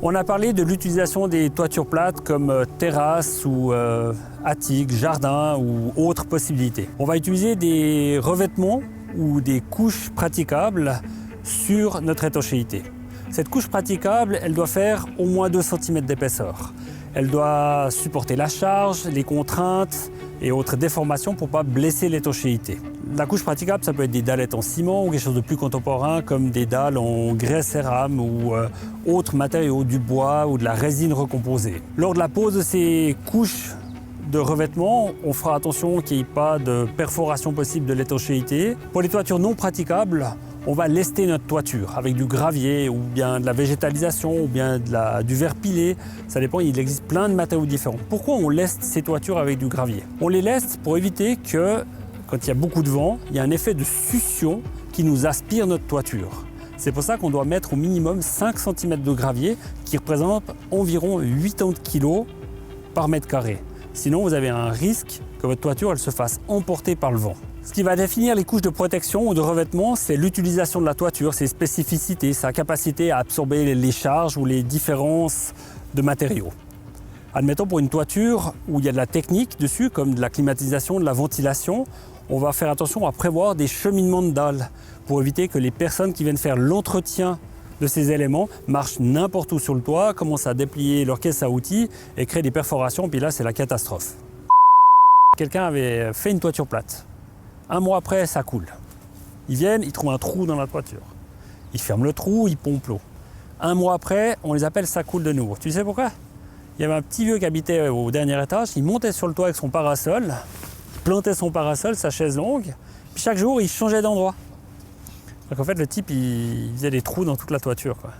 On a parlé de l'utilisation des toitures plates comme terrasse ou attique, jardin ou autres possibilités. On va utiliser des revêtements ou des couches praticables sur notre étanchéité. Cette couche praticable, elle doit faire au moins 2 cm d'épaisseur. Elle doit supporter la charge, les contraintes et autres déformations pour ne pas blesser l'étanchéité. La couche praticable, ça peut être des dallettes en ciment ou quelque chose de plus contemporain comme des dalles en grès cérame ou autres matériaux, du bois ou de la résine recomposée. Lors de la pose de ces couches de revêtement, on fera attention qu'il n'y ait pas de perforation possible de l'étanchéité. Pour les toitures non praticables, on va lester notre toiture avec du gravier ou bien de la végétalisation ou bien du verre pilé. Ça dépend, il existe plein de matériaux différents. Pourquoi on leste ces toitures avec du gravier? On les leste pour éviter que, quand il y a beaucoup de vent, il y a un effet de succion qui nous aspire notre toiture. C'est pour ça qu'on doit mettre au minimum 5 cm de gravier qui représente environ 80 kg par mètre carré. Sinon, vous avez un risque que votre toiture elle se fasse emporter par le vent. Ce qui va définir les couches de protection ou de revêtement, c'est l'utilisation de la toiture, ses spécificités, sa capacité à absorber les charges ou les différences de matériaux. Admettons pour une toiture où il y a de la technique dessus, comme de la climatisation, de la ventilation, on va faire attention à prévoir des cheminements de dalles pour éviter que les personnes qui viennent faire l'entretien de ces éléments marchent n'importe où sur le toit, commencent à déplier leur caisse à outils et créent des perforations, puis là c'est la catastrophe. Quelqu'un avait fait une toiture plate. 1 mois après, ça coule. Ils viennent, ils trouvent un trou dans la toiture. Ils ferment le trou, ils pompent l'eau. 1 mois après, on les appelle, ça coule de nouveau. Tu sais pourquoi? Il y avait un petit vieux qui habitait au dernier étage, il montait sur le toit avec son parasol, plantait son parasol, sa chaise longue, puis chaque jour, il changeait d'endroit. Donc en fait, le type, il faisait des trous dans toute la toiture, quoi.